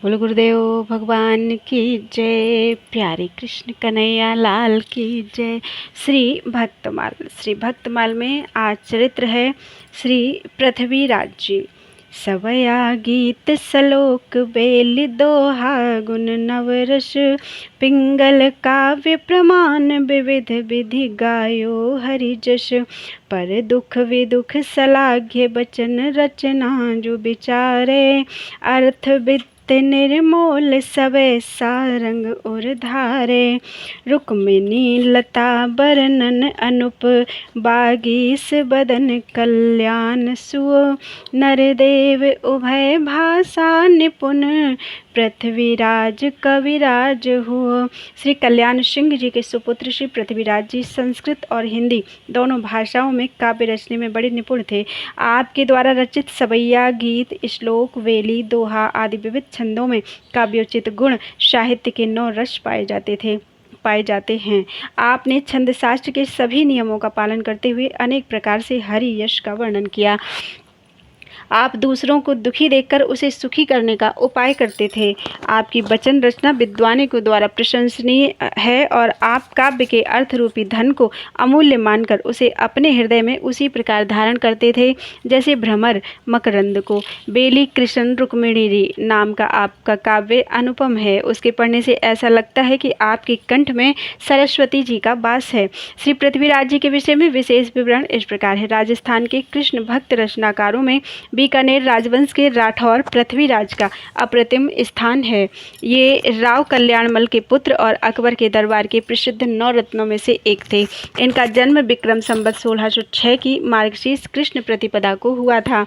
बोलो गुरुदेव भगवान की जय। प्यारे कृष्ण कन्हैया लाल की जय। श्री भक्तमाल में आज चरित्र है श्री पृथ्वीराज जी। सवया गीत सलोक बेल दोहा गुण नवरस पिंगल काव्य प्रमाण विविध विधि गायो हरि जस। पर दुख विदुख सलाघ्य बचन रचना जो विचारे अर्थ विद निर्मोल सवे सारंग और धारे। रुक्मिणी लता बरनन अनुप बागीस बदन कल्याण सुओ नरदेव उभय भाषा निपुण पृथ्वीराज कविराज हुआ। श्री कल्याण सिंह जी के सुपुत्र श्री पृथ्वीराज जी संस्कृत और हिंदी दोनों भाषाओं में काव्य रचने में बड़े निपुण थे। आपके द्वारा रचित सवैया गीत श्लोक वेली दोहा आदि विविध छंदों में काव्योचित गुण साहित्य के 9 रस पाए जाते हैं। आपने छंद शास्त्र के सभी नियमों का पालन करते हुए अनेक प्रकार से हरि यश का वर्णन किया। आप दूसरों को दुखी देखकर उसे सुखी करने का उपाय करते थे। आपकी वचन रचना विद्वानों के द्वारा प्रशंसनीय है और आप काव्य के अर्थ रूपी धन को अमूल्य मानकर उसे अपने हृदय में उसी प्रकार धारण करते थे जैसे भ्रमर मकरंद को। बेली कृष्ण रुक्मिणी नाम का आपका काव्य अनुपम है। उसके पढ़ने से ऐसा लगता है कि आपके कंठ में सरस्वती जी का वास है। श्री पृथ्वीराज जी के विषय में विशेष विवरण इस प्रकार है। राजस्थान के कृष्ण भक्त रचनाकारों में बीकानेर राजवंश के राठौर पृथ्वीराज का अप्रतिम स्थान है। ये राव कल्याणमल के पुत्र और अकबर के दरबार के प्रसिद्ध 9 रत्नों में से एक थे। इनका जन्म विक्रम संवत 1606 की मार्गशीर्ष कृष्ण प्रतिपदा को हुआ था।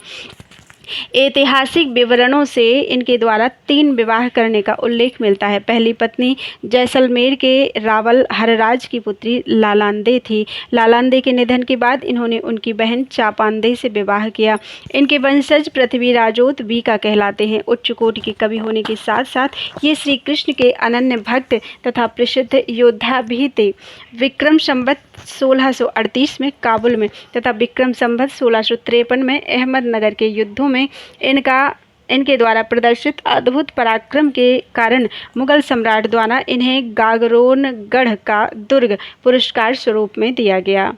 ऐतिहासिक विवरणों से इनके द्वारा 3 विवाह करने का उल्लेख मिलता है। पहली पत्नी जैसलमेर के रावल हरराज की पुत्री लालांदे थी। लालांदे के निधन के बाद इन्होंने उनकी बहन चापांदे से विवाह किया। इनके वंशज पृथ्वीराजोत बीका कहलाते हैं। उच्च कोटि के कवि होने के साथ साथ ये श्री कृष्ण के अनन्य भक्त तथा प्रसिद्ध योद्धा भी थे। विक्रम संवत 1638 में काबुल में तथा विक्रम संवत 1653 में अहमदनगर के युद्धों में इनके द्वारा प्रदर्शित अद्भुत पराक्रम के कारण मुगल सम्राट द्वारा इन्हें गागरोनगढ़ का दुर्ग पुरस्कार स्वरूप में दिया गया।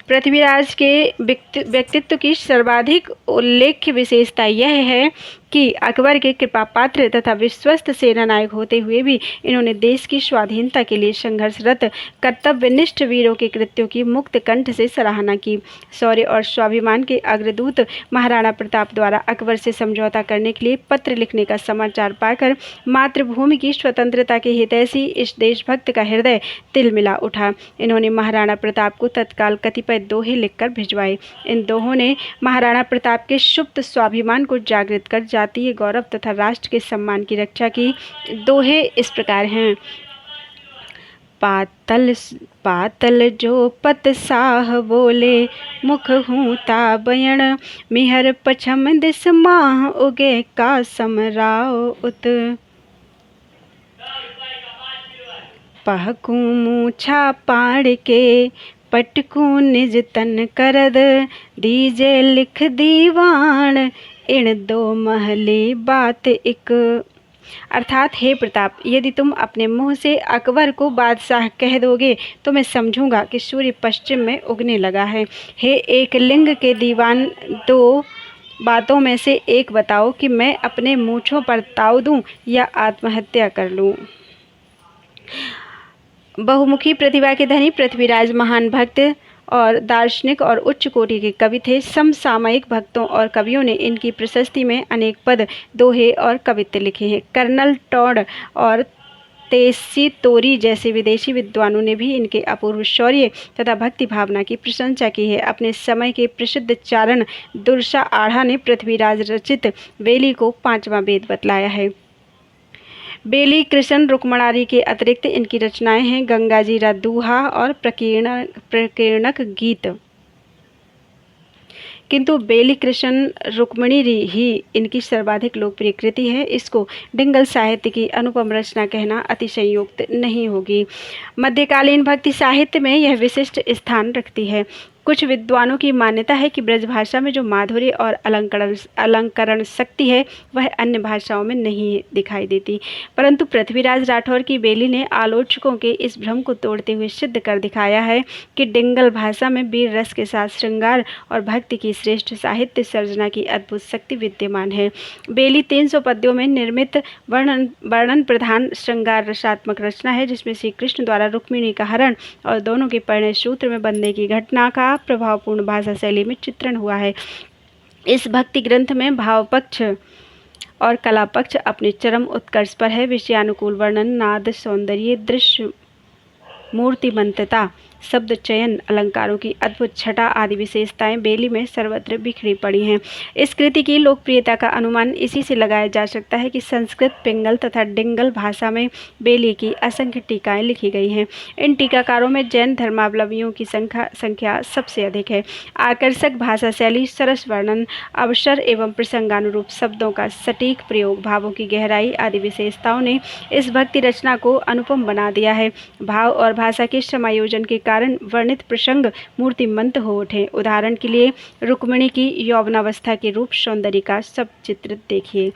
पृथ्वीराज के व्यक्तित्व की सर्वाधिक उल्लेख्य विशेषता यह है कि अकबर के कृपा पात्र तथा विश्वस्त सेनानायक होते हुए भी इन्होंने देश की स्वाधीनता के लिए संघर्षरत कर्तव्यनिष्ठ वीरों के कृत्यों की मुक्त कंठ से सराहना की। शौर्य और स्वाभिमान के अग्रदूत महाराणा प्रताप द्वारा अकबर से समझौता करने के लिए पत्र लिखने का समाचार पाकर मातृभूमि की स्वतंत्रता के हितैषी इस देशभक्त का हृदय तिलमिला उठा। इन्होंने महाराणा प्रताप को तत्काल कतिपय दोहे लिखकर भिजवाए। इन दोहों ने महाराणा प्रताप के सुप्त स्वाभिमान को जागृत कर जातीय गौरव तथा राष्ट्र के सम्मान की रक्षा की। दोहे इस प्रकार हैं। पातल जो पत साह बोले मुख हूता बयण मिहर पछम दिस माह उगे का समराओ उत। पहकू मूछा पाड़ के पटकू निज तन करद दीजे लिख दीवान इण 2 महली बात एक। अर्थात हे प्रताप, यदि तुम अपने मुंह से अकबर को बादशाह कह दोगे तो मैं समझूंगा कि सूर्य पश्चिम में उगने लगा है। हे एक लिंग के दीवान, 2 बातों में से एक बताओ कि मैं अपने मूँछों पर ताव दूं या आत्महत्या कर लूं। बहुमुखी प्रतिभा के धनी पृथ्वीराज महान भक्त और दार्शनिक और उच्च कोटि के कवि थे। समसामयिक भक्तों और कवियों ने इनकी प्रशस्ति में अनेक पद, दोहे और कवित्त लिखे हैं। कर्नल टॉड और तेसी तोरी जैसे विदेशी विद्वानों ने भी इनके अपूर्व शौर्य तथा भक्ति भावना की प्रशंसा की है। अपने समय के प्रसिद्ध चारण दुर्सा आढ़ा ने पृथ्वीराज रचित बेली को 5वां वेद बतलाया है। बेली कृष्ण रुक्मणारी के अतिरिक्त इनकी रचनाएं हैं गंगाजीरा दूहा और प्रकीर्णक गीत। किंतु बेली कृष्ण रुक्मिणी ही इनकी सर्वाधिक लोकप्रिय कृति है। इसको डिंगल साहित्य की अनुपम रचना कहना अतिशयोक्त नहीं होगी। मध्यकालीन भक्ति साहित्य में यह विशिष्ट स्थान रखती है। कुछ विद्वानों की मान्यता है कि ब्रजभाषा में जो माधुर्य और अलंकरण शक्ति है वह अन्य भाषाओं में नहीं दिखाई देती, परंतु पृथ्वीराज राठौर की बेली ने आलोचकों के इस भ्रम को तोड़ते हुए सिद्ध कर दिखाया है कि डिंगल भाषा में वीर रस के साथ श्रृंगार और भक्ति की श्रेष्ठ साहित्य सर्जना की अद्भुत शक्ति विद्यमान है। बेली 300 पद्यों में निर्मित वर्णन प्रधान श्रृंगार रसात्मक रचना है, जिसमें श्री कृष्ण द्वारा रुक्मिणी का हरण और दोनों के परिणय सूत्र में बंधने की घटना का प्रभावपूर्ण भाषा शैली में चित्रण हुआ है। इस भक्ति ग्रंथ में भाव पक्ष और कला पक्ष अपने चरम उत्कर्ष पर है। विषयानुकूल वर्णन, नाद, सौंदर्य, दृश्य, मूर्तिमंतता, शब्द चयन, अलंकारों की अद्भुत छटा आदि विशेषताएं बेली में सर्वत्र बिखरी पड़ी हैं। इस कृति की लोकप्रियता का अनुमान इसी से लगाया जा सकता है कि संस्कृत, पिंगल तथा डिंगल भाषा में बेली की असंख्य टीकाएं लिखी गई हैं। इन टीकाकारों में जैन धर्मावलंबियों की संख्या सबसे अधिक है। आकर्षक भाषा शैली, सरस वर्णन, अवसर एवं प्रसंगानुरूप शब्दों का सटीक प्रयोग, भावों की गहराई आदि विशेषताओं ने इस भक्ति रचना को अनुपम बना दिया है। भाव और भाषा के समायोजन के कारण वर्णित प्रसंग मूर्तिमंत हो उठे। उदाहरण के लिए रुक्मिणी की यौवनावस्था के रूप सौंदर्य का सब चित्र देखिए।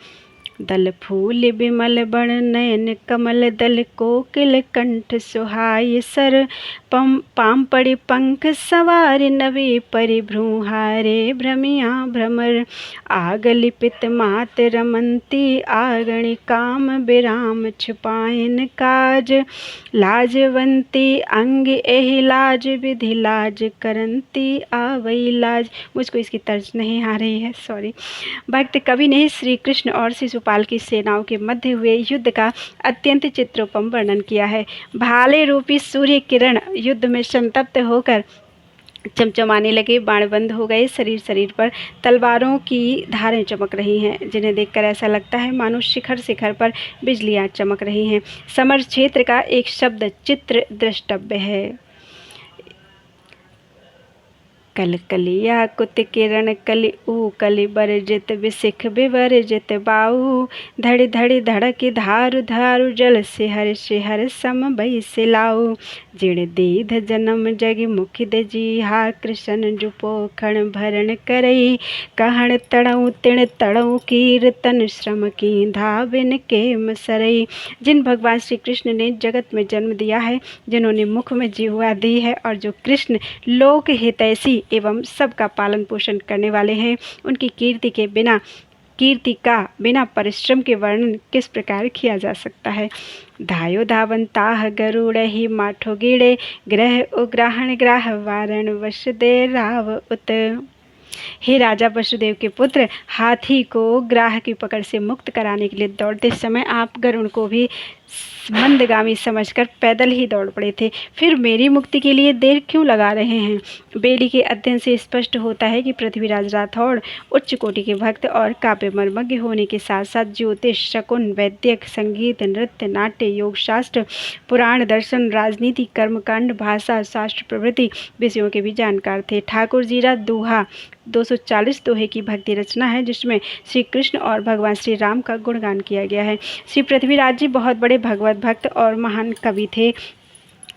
दल फूल बिमल बण नयन कमल दल कोकिल कंठ सुहाय सर पाम पड़े पंख सवार नवे परिभ्रूहारे भ्रमिया भ्रमर आग लिपित मात रमंती आगणि काम विराम छिपायन काज लाजवंती अंग एहि लाज विधि लाज करंती आवई लाज। मुझको इसकी तर्ज नहीं आ रही है, सॉरी। भक्त कवि ने श्री कृष्ण और शिशुपाल की सेनाओं के मध्य हुए युद्ध का अत्यंत चित्रोपम वर्णन किया है। भाले रूपी सूर्य किरण युद्ध में संतप्त होकर चमचमाने लगे, बाण बंद हो गए, शरीर पर तलवारों की धारें चमक रही हैं, जिन्हें देखकर ऐसा लगता है मानो शिखर पर बिजलियां चमक रही हैं। समर क्षेत्र का एक शब्द चित्र द्रष्टव्य है। कल कलिया कुत किरण कलि ऊ कलि बरजित विसिख विवर्जित बाऊ धड़ धड़ धड़क धारु धारु जल सिहर सम बई सिलाऊ जिण दीध जन्म जग मुखि दजीहा कृष्ण जुपो खण भरण करई कहण तड़ऊ तिण तड़ऊ कीर्तन श्रम की धाविन के मसरई। जिन भगवान श्री कृष्ण ने जगत में जन्म दिया है, जिन्होंने मुख में जिह्वा दी है और जो कृष्ण लोक हितैषी एवं सबका पालन पोषण करने वाले हैं, उनकी कीर्ति का बिना परिश्रम के वर्णन किस प्रकार किया जा सकता है। धायो धावंताह गरुड़ ही माठो गिड़े ग्रह उग्राहण ग्राह वारण वसुदे राव उत। हे राजा वसुदेव के पुत्र, हाथी को ग्राह की पकड़ से मुक्त कराने के लिए दौड़ते समय आप गरुड़ को भी मंदगामी समझकर पैदल ही दौड़ पड़े थे, फिर मेरी मुक्ति के लिए देर क्यों लगा रहे हैं। बेली के अध्ययन से स्पष्ट होता है कि पृथ्वीराज राठौड़ उच्च कोटि के भक्त और काव्य मर्मज्ञ होने के साथ साथ ज्योतिष, शकुन, वैद्यक, संगीत, नृत्य, नाट्य, योग शास्त्र, पुराण, दर्शन, राजनीति, कर्मकांड, भाषा शास्त्र प्रभृति विषयों के भी जानकार थे। ठाकुर जीरा दोहा 240 दोहे की भक्ति रचना है, जिसमें श्री कृष्ण और भगवान श्री राम का गुणगान किया गया है। श्री पृथ्वीराज जी बहुत बड़े भगवत भक्त और महान कवि थे।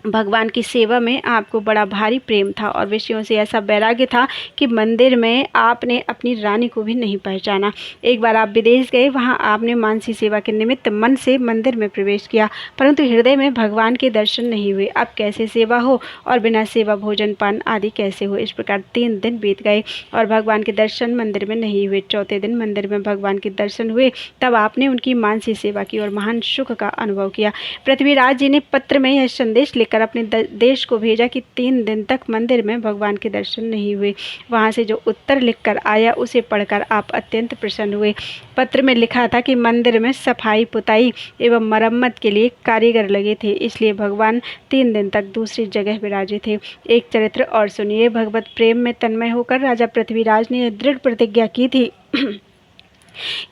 भगवान की सेवा में आपको बड़ा भारी प्रेम था और विषयों से ऐसा वैराग्य था कि मंदिर में आपने अपनी रानी को भी नहीं पहचाना। एक बार आप विदेश गए, वहां आपने मानसी सेवा के निमित्त मन से मंदिर में प्रवेश किया, परंतु हृदय में भगवान के दर्शन नहीं हुए। अब कैसे सेवा हो और बिना सेवा भोजन पान आदि कैसे हो। इस प्रकार 3 दिन बीत गए और भगवान के दर्शन मंदिर में नहीं हुए। चौथे दिन मंदिर में भगवान के दर्शन हुए, तब आपने उनकी मानसी सेवा की और महान सुख का अनुभव किया। पृथ्वीराज जी ने पत्र में यह संदेश कर अपने देश को भेजा कि 3 दिन तक मंदिर में भगवान के दर्शन नहीं हुए। वहां से जो उत्तर लिखकर आया उसे पढ़कर आप अत्यंत प्रसन्न हुए। पत्र में लिखा था कि मंदिर में सफाई पुताई एवं मरम्मत के लिए कारीगर लगे थे, इसलिए भगवान 3 दिन तक दूसरी जगह विराजे थे। एक चरित्र और सुनिए। भगवत प्रेम में तन्मय होकर राजा पृथ्वीराज ने दृढ़ प्रतिज्ञा की थी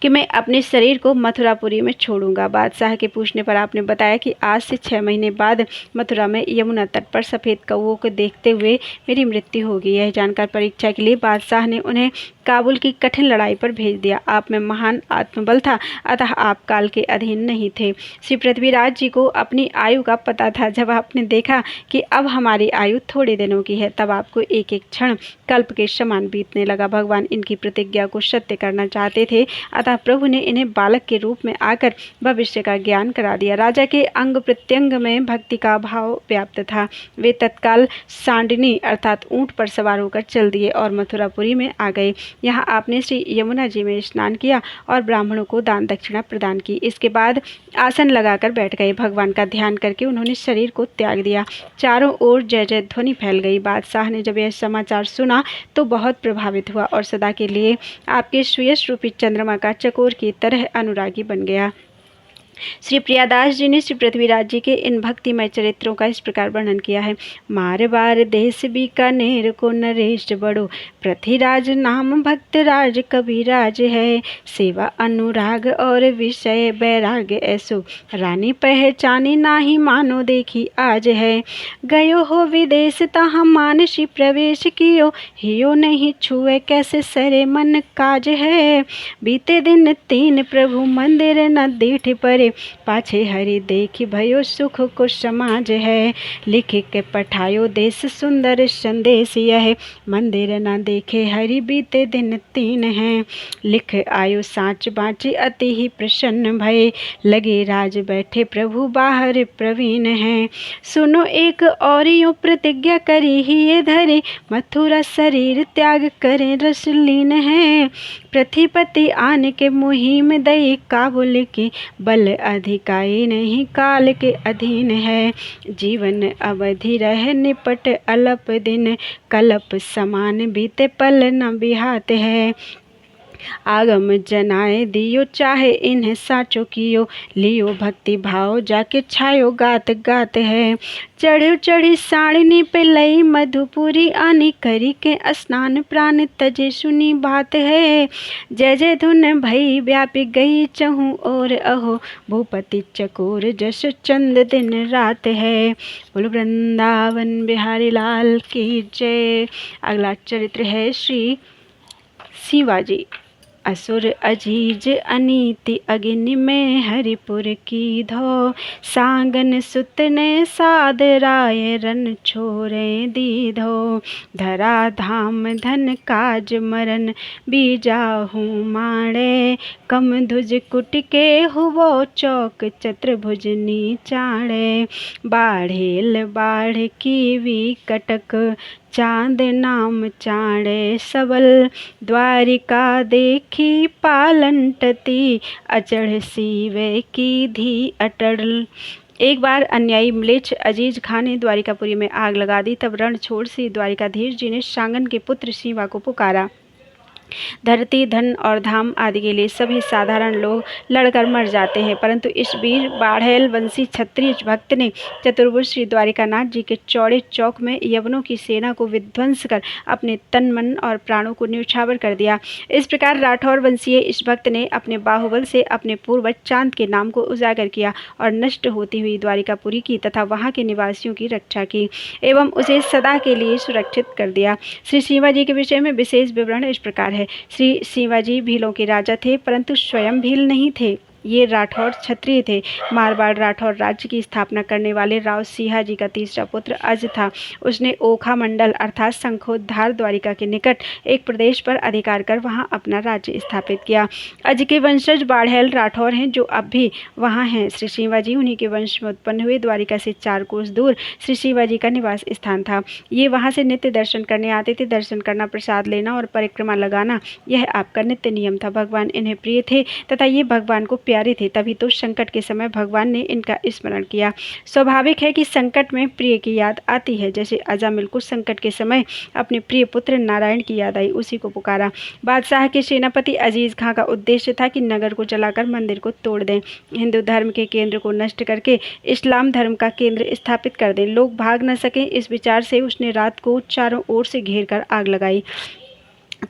कि मैं अपने शरीर को मथुरापुरी में छोड़ूंगा। बादशाह के पूछने पर आपने बताया कि आज से 6 महीने बाद मथुरा में यमुना तट पर सफ़ेद कौओं को देखते हुए मेरी मृत्यु होगी। यह जानकर परीक्षा के लिए बादशाह ने उन्हें काबुल की कठिन लड़ाई पर भेज दिया। आप में महान आत्मबल था, अतः आप काल के अधीन नहीं थे। श्री पृथ्वीराज जी को अपनी आयु का पता था। जब आपने देखा कि अब हमारी आयु थोड़े दिनों की है, तब आपको एक एक क्षण कल्प के समान बीतने लगा। भगवान इनकी प्रतिज्ञा को सत्य करना चाहते थे, अतः प्रभु ने इन्हें बालक के रूप में आकर भविष्य का ज्ञान करा दिया। राजा के अंग प्रत्यंग में भक्ति का भाव व्याप्त था। वे तत्काल सांडिनी अर्थात ऊंट पर सवार होकर चल दिए और मथुरापुरी में आ गए। यहाँ आपने श्री यमुना जी में स्नान किया और ब्राह्मणों को दान दक्षिणा प्रदान की। इसके बाद आसन लगाकर बैठ गए। भगवान का ध्यान करके उन्होंने शरीर को त्याग दिया। चारों ओर जय जय ध्वनि फैल गई। बादशाह ने जब यह समाचार सुना तो बहुत प्रभावित हुआ और सदा के लिए आपके सुयश रूपी चंद्रमा का चकोर की तरह अनुरागी बन गया। श्री प्रियादास जी ने श्री पृथ्वीराज जी के इन भक्तिमय चरित्रों का इस प्रकार वर्णन किया है। मार बार देश बीकानेर को नरेश बड़ो, पृथ्वीराज नाम भक्त राज कबीराज है। सेवा अनुराग और विषय बैराग ऐसो, रानी पहचानी नाही मानो देखी आज है। गयो हो विदेश तहाँ मानसी प्रवेश कियो, हियो नहीं छुए कैसे सरे मन काज है। बीते दिन 3 प्रभु मंदिर न दीठ परे, पाछे हरि देखी भयो सुख को समाज है। लिख के पठायो देश सुंदर संदेश यह, मंदिर न देखे हरि बीते दिन 3 हैं। लिख आयो साच बाची अति ही प्रसन्न भय, लगे राज बैठे प्रभु बाहर प्रवीण हैं। सुनो एक और यूं प्रतिज्ञा करी ही ये धरे, मथुरा शरीर त्याग करें रसलीन है। पृथ्वीपति आन के मुहिम दई, काबुल की बल अधिकाई नहीं काल के अधीन है। जीवन अवधि रह निपट अलप दिन, कल्प समान बीते पल न बिहाते है। आगम जनाए दियो चाहे इन्हें साचो कियो, लियो भक्ति भाव जाके छायो गात गात है। चढ़ो चढ़ी साड़नी पे लई मधुपुरी आनी, करी के स्नान प्राण तजे सुनी बात है। जय जय धुन भई व्यापी गई चहु और अहो, भूपति चकोर जस चंद दिन रात है। बोलो वृंदावन बिहारी लाल की जय। अगला चरित्र है श्री शिवाजी। असुर अजीज अनीति अग्नि में हरिपुर की धो, सांगन सुत ने साध राय रन छोरे दीधो। धरा धाम धन काज मरन बीजाहू माड़े, कम धुज कुट के हुवो चौक चतुर्भुज नीचाड़े। बाढ़ेल बाढ़ की वी कटक, चांद नाम चाड़े सबल। द्वारिका देखी पालंटती, अचढ़ सीवे की धी अटल। एक बार अन्यायी म्लेच्छ अजीज खान ने द्वारिकापुरी में आग लगा दी। तब रण छोड़ श्री द्वारिकाधीश जी ने सांगन के पुत्र शिवा को पुकारा। धरती धन और धाम आदि के लिए सभी साधारण लोग लड़कर मर जाते हैं, परंतु इस वीर बाढ़ेल वंशी क्षत्रिय भक्त ने चतुर्भुज श्री द्वारिकानाथ जी के चौड़े चौक में यवनों की सेना को विध्वंस कर अपने तन मन और प्राणों को न्यौछावर कर दिया। इस प्रकार राठौर वंशीय इस भक्त ने अपने बाहुबल से अपने पूर्वज चांद के नाम को उजागर किया और नष्ट होती हुई द्वारिकापुरी की तथा वहाँ के निवासियों की रक्षा की एवं उसे सदा के लिए सुरक्षित कर दिया। श्री शिवाजी के विषय में विशेष विवरण इस प्रकार है। श्री शिवाजी भीलों के राजा थे, परंतु स्वयं भील नहीं थे। ये राठौर क्षत्रिय थे। मारवाड़ राठौर राज्य की स्थापना करने वाले राव सिंहा जी का तीसरा पुत्र अज था। उसने ओखा मंडल अर्थात शंखोद्धार द्वारिका के निकट एक प्रदेश पर अधिकार कर वहां अपना राज्य स्थापित किया। अज के वंशज बाढ़ेल राठौर हैं जो अब भी वहां हैं। श्री शिवाजी उन्हीं के वंश में उत्पन्न हुए। द्वारिका से 4 कोस दूर श्री शिवाजी का निवास स्थान था। ये वहाँ से नित्य दर्शन करने आते थे। दर्शन करना, प्रसाद लेना और परिक्रमा लगाना यह आपका नित्य नियम था। भगवान इन्हें प्रिय थे तथा ये भगवान को प्यारे थे, तभी तो संकट के समय भगवान ने इनका स्मरण किया। स्वाभाविक है कि संकट में प्रिय की याद आती है। जैसे अजामिल को संकट के समय अपने प्रिय पुत्र नारायण की याद आई, उसी को पुकारा। बादशाह के सेनापति अजीज खां का उद्देश्य था कि नगर को जलाकर मंदिर को तोड़ दें, हिंदू धर्म के केंद्र को नष्ट करके इस्लाम धर्म का केंद्र स्थापित कर दें, लोग भाग न सकें। इस विचार से उसने रात को चारों ओर से घेर कर आग लगाई।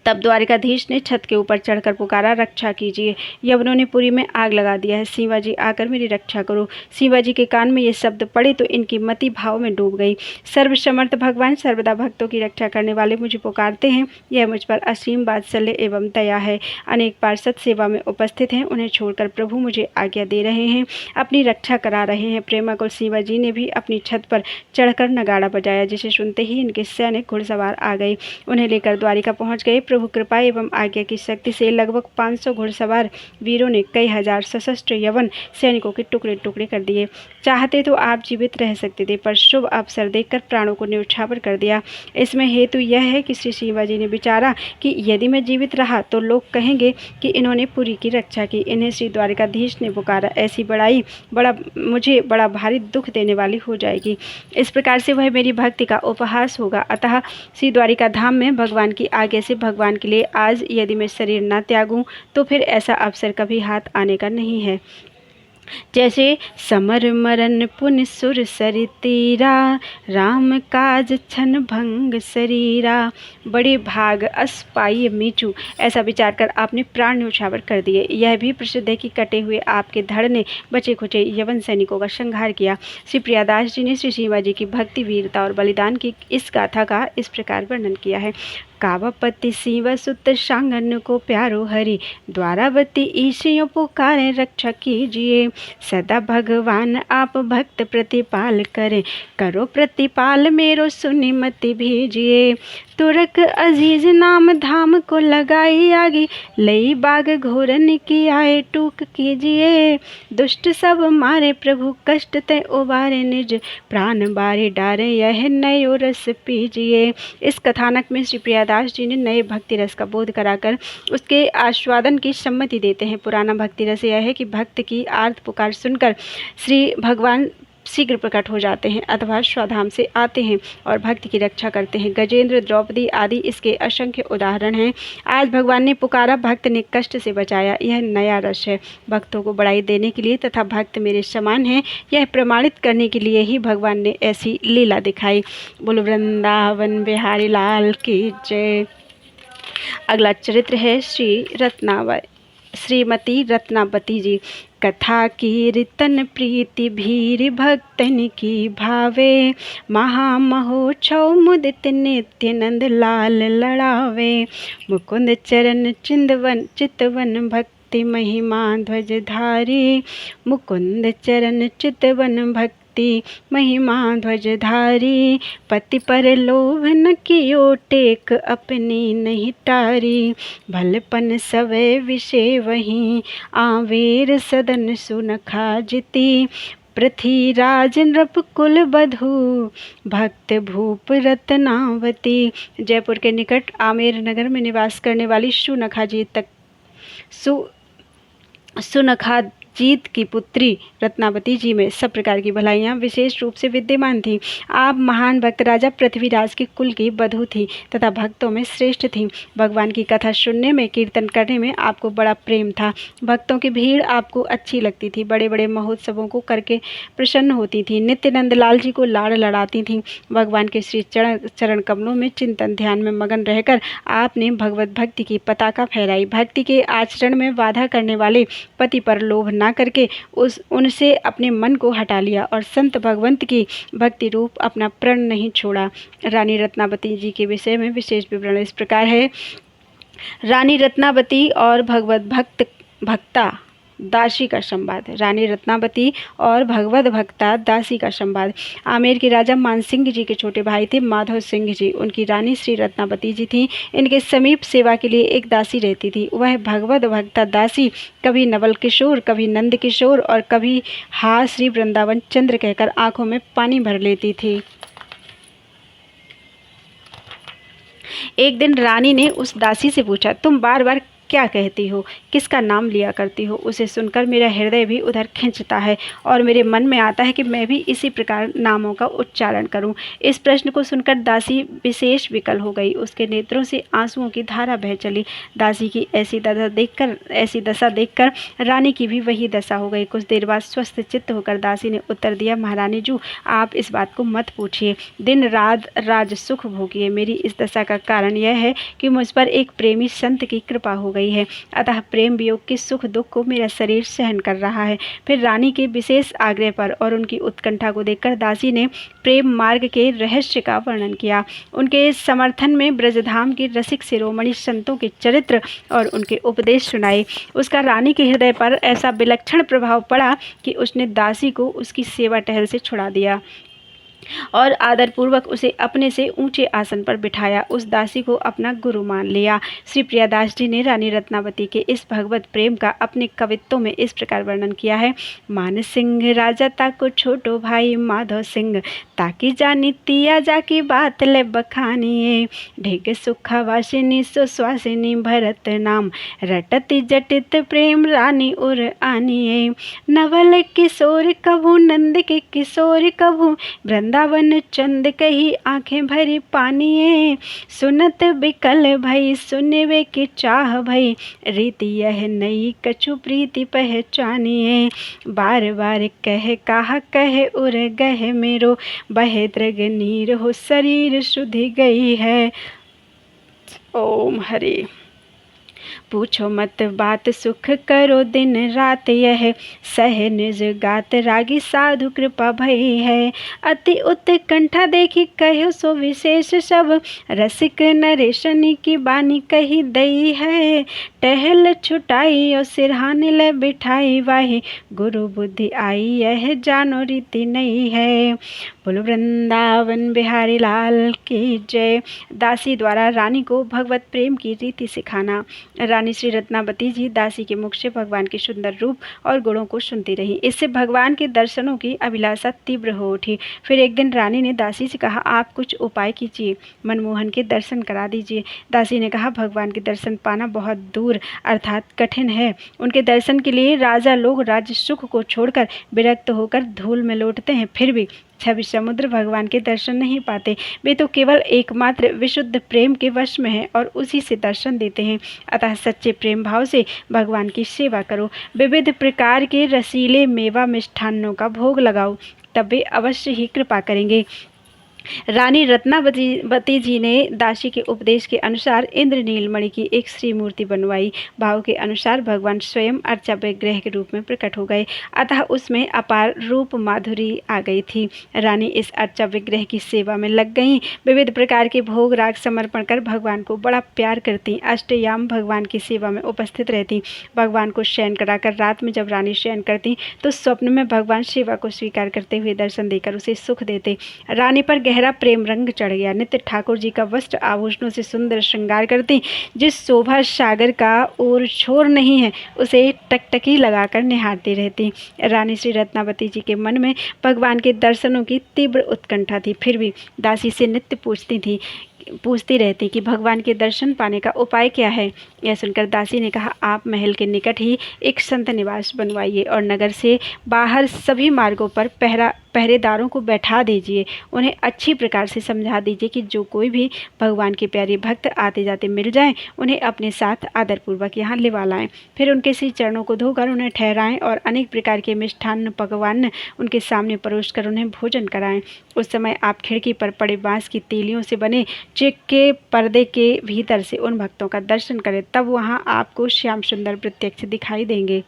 तब द्वारिकाधीश ने छत के ऊपर चढ़कर पुकारा, रक्षा कीजिए, यवनों ने पुरी में आग लगा दिया है, शिवाजी आकर मेरी रक्षा करो। शिवाजी के कान में ये शब्द पड़े तो इनकी मति भाव में डूब गई। सर्वसमर्थ भगवान सर्वदा भक्तों की रक्षा करने वाले मुझे पुकारते हैं, यह मुझ पर असीम वात्सल्य एवं दया है। अनेक पार्षद सेवा में उपस्थित हैं, उन्हें छोड़कर प्रभु मुझे आज्ञा दे रहे हैं, अपनी रक्षा करा रहे हैं। प्रेमक और शिवाजी ने भी अपनी छत पर चढ़कर नगाड़ा बजाया, जिसे सुनते ही इनके सैनिक घुड़सवार आ गए, उन्हें लेकर द्वारिका पहुंच गए। प्रभु कृपा एवं आज्ञा की शक्ति से लगभग 500 घुड़सवार वीरों ने कई हजार सशस्त्र यवन सैनिकों के टुकड़े टुकड़े कर दिए। चाहते तो आप जीवित रह सकते थे, पर शुभ अवसर देखकर प्राणों को न्यौछावर कर दिया। इसमें हेतु यह है कि श्री शिवाजी ने विचारा कि यदि मैं जीवित रहा तो लोग कहेंगे कि इन्होंने पुरी की रक्षा की, इन्हें श्री द्वारिकाधीश ने पुकारा, ऐसी बड़ाई मुझे बड़ा भारी दुख देने वाली हो जाएगी। इस प्रकार से वह मेरी भक्ति का उपहास होगा। अतः श्री द्वारिका धाम में भगवान की आज्ञा से भगवान के लिए आज यदि मैं शरीर न त्यागूं तो फिर ऐसा अवसर कभी हाथ आने का नहीं है। जैसे समर मरन पुन सुर सरि तीरा, राम काज छन भंग शरीरा, बड़े भाग अस पाई मीचू, ऐसा विचार कर आपने प्राण न्यौछावर कर दिए। यह भी प्रसिद्ध है कि कटे हुए आपके धड़ ने बचे खुचे यवन सैनिकों का संहार किया। श्री प्रियादास जी ने श्री शिवाजी की भक्ति, वीरता और बलिदान की इस गाथा का इस प्रकार वर्णन किया है। कावापति शिव सुत सांगन को प्यारो हरि, द्वारावती ईशियों पुकारे रक्षा कीजिए, सदा भगवान आप भक्त प्रतिपाल करें, करो प्रतिपाल मेरो सुनि मति भेजिए, तुरक अजीज नाम धाम को लगाई आगी, लई बाग घोरन की आए टूक कीजिए, दुष्ट सब मारे प्रभु कष्ट ते उबारे, निज प्राण बारे डारे यह नयो रस पीजिए। इस कथानक में श्री प्रियादास जी ने नए भक्ति रस का बोध कराकर उसके आस्वादन की सम्मति देते हैं। पुराना भक्ति रस यह है कि भक्त की आर्त पुकार सुनकर श्री भगवान शीघ्र प्रकट हो जाते हैं अथवा स्वधाम से आते हैं और भक्ति की रक्षा करते हैं। गजेंद्र, द्रौपदी आदि इसके असंख्य उदाहरण हैं। आज भगवान ने पुकारा, भक्त ने कष्ट से बचाया, यह नया रस है। भक्तों को बढ़ाई देने के लिए तथा भक्त मेरे समान हैं, यह प्रमाणित करने के लिए ही भगवान ने ऐसी लीला दिखाई। बोलो वृंदावन बिहारी लाल की जय। अगला चरित्र है श्रीमती रत्नावती जी। कथा कीर्तन प्रीति भीर भक्तन की भावे, महामहोत्सव मुदित नित्य नंद लाल लड़ावे, मुकुंद चरण चितवन भक्ति महिमा ध्वजधारी, मुकुंद चरण चितवन भक्ति महिमा ध्वजधारी, पति पर लोभ न कियो टेक अपनी नहीं टारी, भलपन सवै विषय वहीं आवेर सदन सुनखा जिती, पृथ्वीराज नृप कुल बधू भक्त भूप रत्नावती। जयपुर के निकट आमेर नगर में निवास करने वाली सुनखा जीत की पुत्री रत्नावती जी में सब प्रकार की भलाइयाँ विशेष रूप से विद्यमान थीं। आप महान भक्त राजा पृथ्वीराज के कुल की बधू थी तथा भक्तों में श्रेष्ठ थीं। भगवान की कथा सुनने में, कीर्तन करने में आपको बड़ा प्रेम था। भक्तों की भीड़ आपको अच्छी लगती थी। बड़े बड़े महोत्सवों को करके प्रसन्न होती थी। नित्य नंदलाल जी को लाड़ लड़ाती थीं। भगवान के श्री चरण कमलों में चिंतन ध्यान में मगन रहकर आपने भगवत भक्ति की पताका फहराई। भक्ति के आचरण में बाधा करने वाले पति पर लोभ ना करके उनसे अपने मन को हटा लिया और संत भगवंत की भक्ति रूप अपना प्रण नहीं छोड़ा। रानी रत्नावती जी के विषय में विशेष विवरण इस प्रकार है। रानी रत्नावती और भगवत भक्ता दासी का संवाद। रानी रत्नावती और भगवत भक्ता दासी का संवाद। आमेर के राजा मानसिंह जी के छोटे भाई थे माधव सिंह जी। उनकी रानी श्री रत्नावती जी थी। इनके समीप सेवा के लिए एक दासी रहती थी। वह भगवत भक्ता दासी कभी नवल किशोर, कभी नंद किशोर और कभी हा श्री वृंदावन चंद्र कहकर आंखों में पानी भर लेती थी। एक दिन रानी ने उस दासी से पूछा, तुम बार बार क्या कहती हो, किसका नाम लिया करती हो? उसे सुनकर मेरा हृदय भी उधर खिंचता है और मेरे मन में आता है कि मैं भी इसी प्रकार नामों का उच्चारण करूं। इस प्रश्न को सुनकर दासी विशेष विकल हो गई। उसके नेत्रों से आंसुओं की धारा बह चली। दासी की ऐसी दशा देखकर रानी की भी वही दशा हो गई। कुछ देर बाद स्वस्थ चित्त होकर दासी ने उत्तर दिया, महारानी जू, आप इस बात को मत पूछिए, दिन रात राज सुख भोगिए। मेरी इस दशा का कारण यह है कि मुझ पर एक प्रेमी संत की कृपा हो गई है, अतः प्रेम वियोग के सुख दुख को मेरा शरीर सहन कर रहा है। फिर रानी के विशेष आग्रह पर और उनकी उत्कंठा को देखकर दासी ने प्रेम मार्ग के रहस्य का वर्णन किया। उनके समर्थन में ब्रजधाम के रसिक शिरोमणि संतों के चरित्र और उनके उपदेश सुनाए। उसका रानी के हृदय पर ऐसा विलक्षण प्रभाव पड़ा कि उसने दासी को उसकी सेवा टहल से छुड़ा दिया और आदरपूर्वक उसे अपने से ऊंचे आसन पर बिठाया। उस दासी को अपना गुरु मान लिया। श्री प्रियादास जी ने रानी रत्नावती के इस भगवत प्रेम का अपने कवित्तों में इस प्रकार वर्णन किया है। मान सिंह राजा ताको छोटो भाई माधव सिंह, ताकि जानी तिया जाकी बात ले बखानिए। ढेग सुखा वासिनी सुश्वासिनी भरत नाम, रटती जटित प्रेम रानी उर आनिए। नवल किशोर कभू नंद के किशोर कभू, वृंदावन चंद कही आंखें भरी पानिए। सुनत बिकल भई सुनवे की चाह भई, रीति यह नई कछु प्रीति पहचानिए। बार बार कह कहा कह उर गह मेरो, बहे द्रग नीर हो शरीर शुद्धि गई है। ओम हरि। पूछो मत बात सुख करो दिन रात, यह सह निज गात रागी साधु कृपा भई है। अति उत्कंठा देखी कहो सो विशेष सब, रसिक नरेशनी की बानी कही दई है। टहल छुटाई और सिरहाने ले बिठाई, वाही गुरु बुद्धि आई यह जानो रीति नहीं है। बोलो वृंदावन बिहारी लाल की जय। दासी द्वारा रानी को भगवत प्रेम की रीति सिखाना। रानी श्री रत्नावती जी दासी के मुख से भगवान के सुंदर रूप और गुणों को सुनती रही। इससे भगवान के दर्शनों की अभिलाषा तीव्र हो उठी। फिर एक दिन रानी ने दासी से कहा, आप कुछ उपाय कीजिए, मनमोहन के दर्शन करा दीजिए। दासी ने कहा, भगवान के दर्शन पाना बहुत दूर अर्थात कठिन है। उनके दर्शन के लिए राजा लोग राज्य सुख को छोड़कर विरक्त होकर धूल में लौटते हैं, फिर भी छवि समुद्र भगवान के दर्शन नहीं पाते। वे तो केवल एकमात्र विशुद्ध प्रेम के वश में हैं और उसी से दर्शन देते हैं। अतः सच्चे प्रेम भाव से भगवान की सेवा करो, विविध प्रकार के रसीले मेवा मिष्ठान्नों का भोग लगाओ, तब वे अवश्य ही कृपा करेंगे। रानी रत्नावती जी ने दासी के उपदेश के अनुसार इंद्र नीलमणि की एक श्री मूर्ति बनवाई। भाव के अनुसार भगवान स्वयं अर्चा विग्रह के रूप में प्रकट हो गए, अतः उसमें अपार रूप माधुरी आ गई थी। रानी इस अर्चा विग्रह की सेवा में लग गईं। विविध प्रकार के भोग राग समर्पण कर भगवान को बड़ा प्यार करती। अष्टयाम भगवान की सेवा में उपस्थित रहती। भगवान को शयन कराकर रात में जब रानी शयन करती तो स्वप्न में भगवान सेवा को स्वीकार करते हुए दर्शन देकर उसे सुख देते। रानी पर गहरा प्रेम रंग चढ़ गया। नित्य ठाकुर जी का वस्त्र आभूषणों से सुंदर श्रृंगार करती। जिस शोभा सागर का और छोर नहीं है उसे टकटकी लगाकर निहारती रहती। रानी श्री रत्नावती जी के मन में भगवान के दर्शनों की तीव्र उत्कंठा थी, फिर भी दासी से नित्य पूछती रहती कि भगवान के दर्शन पाने का उपाय क्या है। यह सुनकर दासी ने कहा, आप महल के निकट ही एक संत निवास बनवाइए और नगर से बाहर सभी मार्गों पर पहरेदारों को बैठा दीजिए। उन्हें अच्छी प्रकार से समझा दीजिए कि जो कोई भी भगवान के प्यारे भक्त आते जाते मिल जाएं, उन्हें अपने साथ आदरपूर्वक यहाँ लिवा लाएं। फिर उनके श्री चरणों को धोकर उन्हें ठहराएं और अनेक प्रकार के मिष्ठान्न पकवान उनके सामने परोसकर उन्हें भोजन कराएं। उस समय आप खिड़की पर पड़े बांस की तीलियों से बने चिक के पर्दे के भीतर से उन भक्तों का दर्शन करें, तब वहाँ आपको श्याम सुंदर प्रत्यक्ष दिखाई देंगे।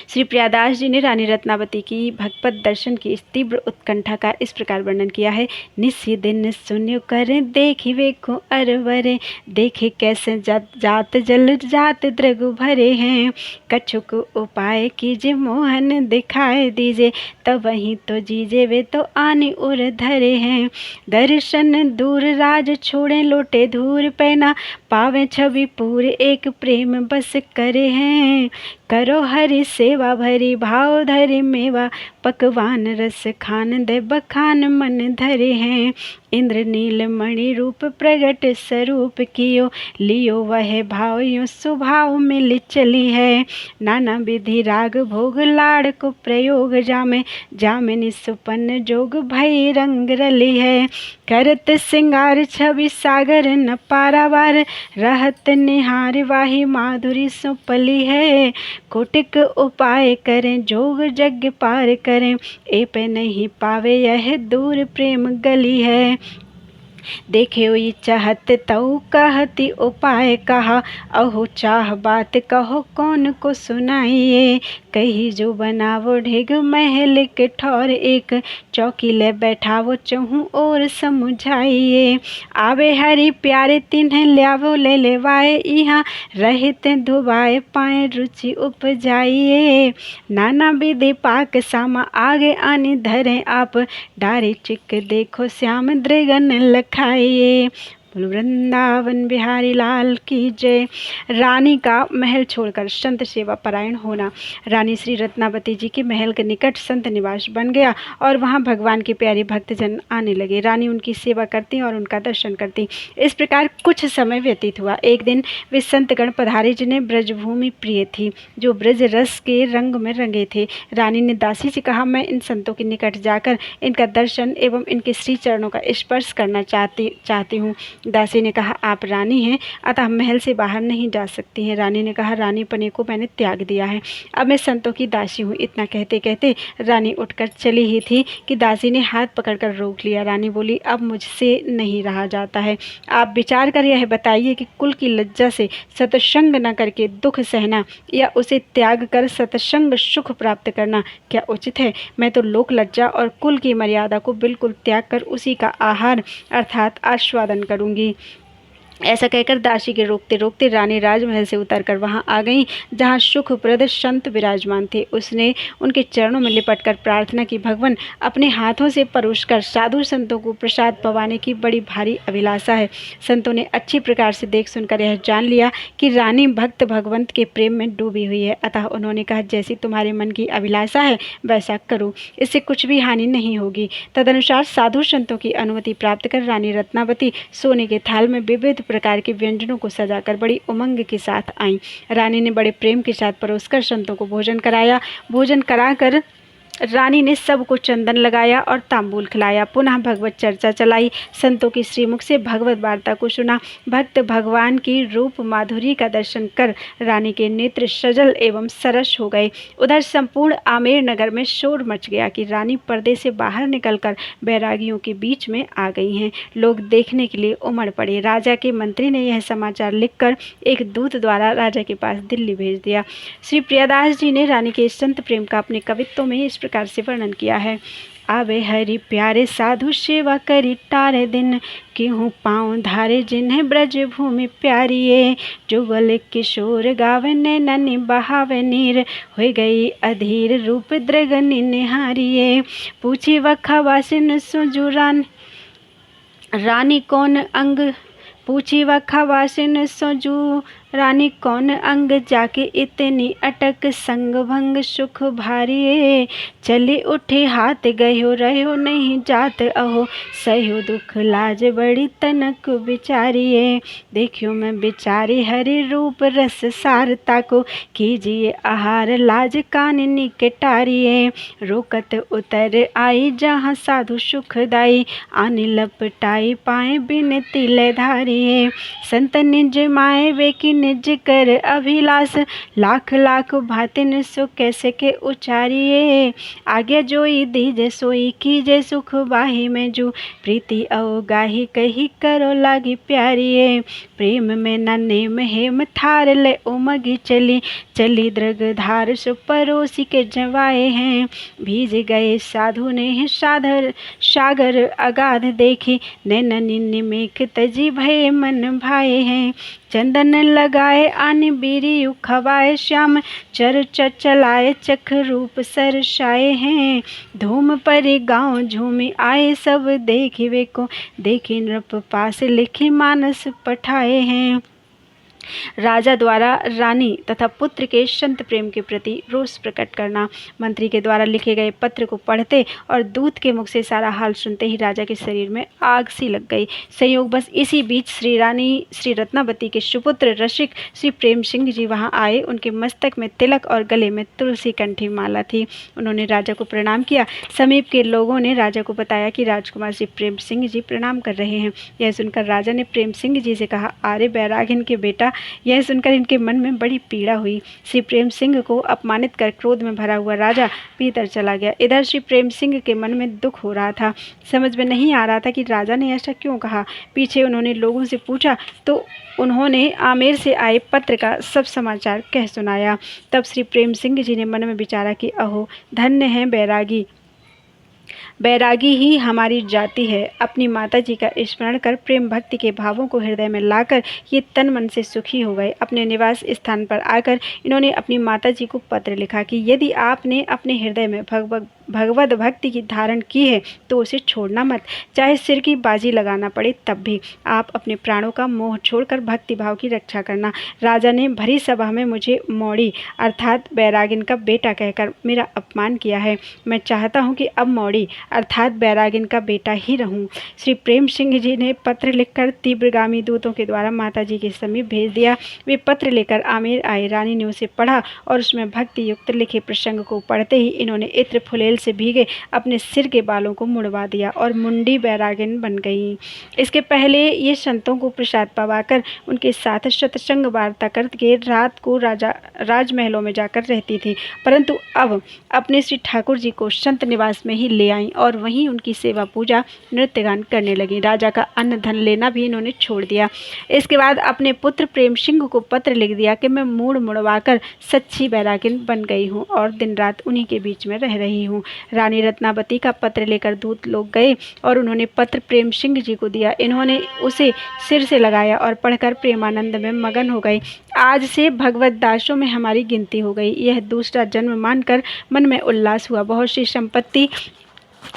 श्री प्रियादास जी ने रानी रत्नावती की भगवत दर्शन की इस तीव्र उत्कंठा का इस प्रकार वर्णन किया है। निसी दिन सुन्यो कर देखी वेखो अरवरे, देखे कैसे जात जल जात द्रगु भरे हैं। कछुक उपाय कीजिए मोहन दिखाए दीजिए, तब वहीं तो जीजे वे तो आने उर धरे हैं। दर्शन दूर राज छोड़े लोटे धूर पहना, पावे छवि पूरे एक प्रेम बस करे हैं। करो हरि सेवा भरी भाव धरे मेवा, पकवान रस खान दे बखान मन धरे हैं। इंद्र नील मणि रूप प्रगट स्वरूप कियो, लियो वह भाव यो स्वभाव मिल चली है। नाना विधि राग भोग लाड़ को प्रयोग जामे, जामिनी सुपन्न जोग भई रंग रली है। करत सिंगार छवि सागर न पारावार, रहत निहार वाही माधुरी सुपली है। कोटिक उपाय करें जोग जग पार करें, ए पे नहीं पावे यह दूर प्रेम गली है। देखे हुई चाहत तऊ कहती उपाय कहा, अहो चाह बात कहो कौन को सुनाइए। कही जो बनावो ढेग महल के ठौर, एक चौकी ले बैठावो चहूँ और समझाइए। आवे हरि प्यारे तिन्हें ल्यावो ले लेवाए, यहाँ रहित धुबाए पाए रुचि उपजाइए। नाना विधि पाक सामा आगे आनी धरे आप, डारे चिक देखो श्याम दृगन लखाइए। वृंदावन बिहारी लाल की जय। रानी का महल छोड़कर संत सेवा परायण होना। रानी श्री रत्नावती जी के महल के निकट संत निवास बन गया और वहां भगवान के प्यारे भक्तजन आने लगे। रानी उनकी सेवा करती और उनका दर्शन करती। इस प्रकार कुछ समय व्यतीत हुआ। एक दिन वे संतगण पधारे जिन्हें ब्रजभूमि प्रिय थी, जो ब्रज रस के रंग में रंगे थे। रानी ने दासी से कहा, मैं इन संतों के निकट जाकर इनका दर्शन एवं इनके श्री चरणों का स्पर्श करना चाहती हूँ। दासी ने कहा, आप रानी हैं अतः महल से बाहर नहीं जा सकती हैं। रानी ने कहा, रानी पने को मैंने त्याग दिया है, अब मैं संतों की दासी हूँ। इतना कहते कहते रानी उठकर चली ही थी कि दासी ने हाथ पकड़कर रोक लिया। रानी बोली, अब मुझसे नहीं रहा जाता है। आप विचार कर यह बताइए कि कुल की लज्जा से सत्संग न करके दुख सहना या उसे त्याग कर सत्संग सुख प्राप्त करना क्या उचित है? मैं तो लोक लज्जा और कुल की मर्यादा को बिल्कुल त्याग कर उसी का आहार अर्थात आस्वादन करूंगी। ऐसा कहकर दासी के रोकते रोकते रानी राजमहल से उतरकर वहां आ गई जहां सुखप्रद संत विराजमान थे। उसने उनके चरणों में लिपटकर प्रार्थना की, भगवान अपने हाथों से परोसकर साधु संतों को प्रसाद पवाने की बड़ी भारी अभिलाषा है। संतों ने अच्छी प्रकार से देख सुनकर यह जान लिया कि रानी भक्त भगवंत के प्रेम में डूबी हुई है। अतः उन्होंने कहा, जैसी तुम्हारे मन की अभिलाषा है वैसा करो, इससे कुछ भी हानि नहीं होगी। तदनुसार साधु संतों की अनुमति प्राप्त कर रानी रत्नावती सोने के थाल में विविध प्रकार के व्यंजनों को सजाकर बड़ी उमंग के साथ आईं। रानी ने बड़े प्रेम के साथ परोसकर संतों को भोजन कराया। भोजन कराकर रानी ने सबको चंदन लगाया और तांबूल खिलाया। पुनः भगवत चर्चा चलाई। संतों की श्रीमुख से भगवत वार्ता को सुना। भक्त भगवान की रूप माधुरी का दर्शन कर रानी के नेत्र सजल एवं सरस हो गए। उधर संपूर्ण आमेर नगर में शोर मच गया कि रानी पर्दे से बाहर निकलकर बैरागियों के बीच में आ गई हैं। लोग देखने के लिए उमड़ पड़े। राजा के मंत्री ने यह समाचार लिखकर एक दूत द्वारा राजा के पास दिल्ली भेज दिया। श्री प्रियदास जी ने रानी के संत प्रेम का अपने कवित्तों में इस प्रकार से वर्णन किया है। आवे हरि प्यारे साधु सेवा करी टारे दिन, केहूँ पाँव धारे जिन्हें ब्रज भूमि प्यारिये। जुगल किशोर गावे नैननी बहावे नीर, हो गई अधीर रूप द्रगनी निहारिये। पूछी वखवासिन सुजु रानी कौन अंग, पूछी वखवासिन सुजु रानी कौन अंग, जाके इतनी अटक संग भंग सुख भारिये। चली उठे हाथ गयो रहो नहीं जात, अहो सहो दुख लाज बड़ी तनक बिचारिये। देखियो मैं बिचारी हरि रूप रस सारता को, कीजिए आहार लाज काननी के टारिये। रोकत उतर आई जहाँ साधु सुखदाई, आनी लपटाई पाए बिनती ले धारिये। संत निज माए वे की निज कर अभिलाष, लाख लाख भातिन सो कैसे के उचारिये। आज्ञा जोई दीजे सोई कीजे सुख बाही में जो, प्रीति अवगाही कही करो लागी प्यारिये। प्रेम में न नेम हेम थार ले उमगी चली, चली द्रग धार सो परोसी के जवाए हैं। भीज गए साधु ने सागर अगाध देखी, नैननी निमेख तजी भय मन भाए हैं। चंदन लगाए आने बीरी खवाए, श्याम चर चलाए चख रूप सरसाए हैं। धूम परी गाँव झूमी आए सब देखी वे को, देखी नृप पास लिखी मानस पठाए हैं। राजा द्वारा रानी तथा पुत्र के संत प्रेम के प्रति रोष प्रकट करना। मंत्री के द्वारा लिखे गए पत्र को पढ़ते और दूत के मुख से सारा हाल सुनते ही राजा के शरीर में आग सी लग गई। संयोग बस इसी बीच श्री रानी श्री रत्नावती के सुपुत्र रसिक श्री प्रेम सिंह जी वहां आए। उनके मस्तक में तिलक और गले में तुलसी कंठी माला थी। उन्होंने राजा को प्रणाम किया। समीप के लोगों ने राजा को बताया कि राजकुमार श्री प्रेम सिंह जी प्रणाम कर रहे हैं। यह सुनकर राजा ने प्रेम सिंह जी से कहा, अरे बैरागिन के बेटा। यह सुनकर इनके मन में बड़ी पीड़ा हुई। श्री प्रेम सिंह को अपमानित कर क्रोध में भरा हुआ राजा भीतर चला गया। इधर श्री प्रेम सिंह के मन में दुख हो रहा था। समझ में नहीं आ रहा था कि राजा ने ऐसा क्यों कहा। पीछे उन्होंने लोगों से पूछा तो उन्होंने आमेर से आए पत्र का सब समाचार कह सुनाया। तब श्री प्रेम सिंह जी ने मन में विचारा कि अहो धन्य है बैरागी, बैरागी ही हमारी जाति है। अपनी माता जी का स्मरण कर प्रेम भक्ति के भावों को हृदय में लाकर ये तन मन से सुखी हो गए। अपने निवास स्थान पर आकर इन्होंने अपनी माता जी को पत्र लिखा कि यदि आपने अपने हृदय में भगवत भक्ति की धारण की है तो उसे छोड़ना मत, चाहे सिर की बाजी लगाना पड़े तब भी। आप अपने प्राणों का मोह छोड़कर भक्ति भाव की रक्षा करना। राजा ने भरी सभा में मुझे मौड़ी अर्थात बैरागिन का बेटा कहकर मेरा अपमान किया है। मैं चाहता हूँ कि अब मौड़ी अर्थात बैरागिन का बेटा ही रहूं। श्री प्रेम सिंह जी ने पत्र लिखकर तीव्रगामी दूतों के द्वारा माता जी के समीप भेज दिया। वे पत्र लेकर आमेर आए। रानी ने उसे पढ़ा और उसमें भक्ति युक्त लिखे प्रसंग को पढ़ते ही इन्होंने इत्र फुलेल से भीगे अपने सिर के बालों को मुड़वा दिया और मुंडी बैरागिन बन गई। इसके पहले ये संतों को प्रसाद पवाकर उनके साथ सत्संग वार्ता करके रात को राजमहलों में जाकर रहती थी, परंतु अब अपने श्री ठाकुर जी को संत निवास में ही ले आई और वहीं उनकी सेवा पूजा नृत्य गान करने लगी। राजा का अन्न धन लेना भी इन्होंने छोड़ दिया। इसके बाद अपने पुत्र प्रेम सिंह को पत्र लिख दिया कि मैं मूड मुड़वाकर सच्ची बैरागिन बन गई हूँ और दिन रात उन्हीं के बीच में रह रही हूँ। रानी रत्नावती का पत्र लेकर दूत लोग गए और उन्होंने पत्र प्रेम सिंह जी को दिया। इन्होंने उसे सिर से लगाया और पढ़कर प्रेमानंद में मगन हो गए। आज से भगवत दासों में हमारी गिनती हो गई। यह दूसरा जन्म मानकर मन में उल्लास हुआ। बहुत सी संपत्ति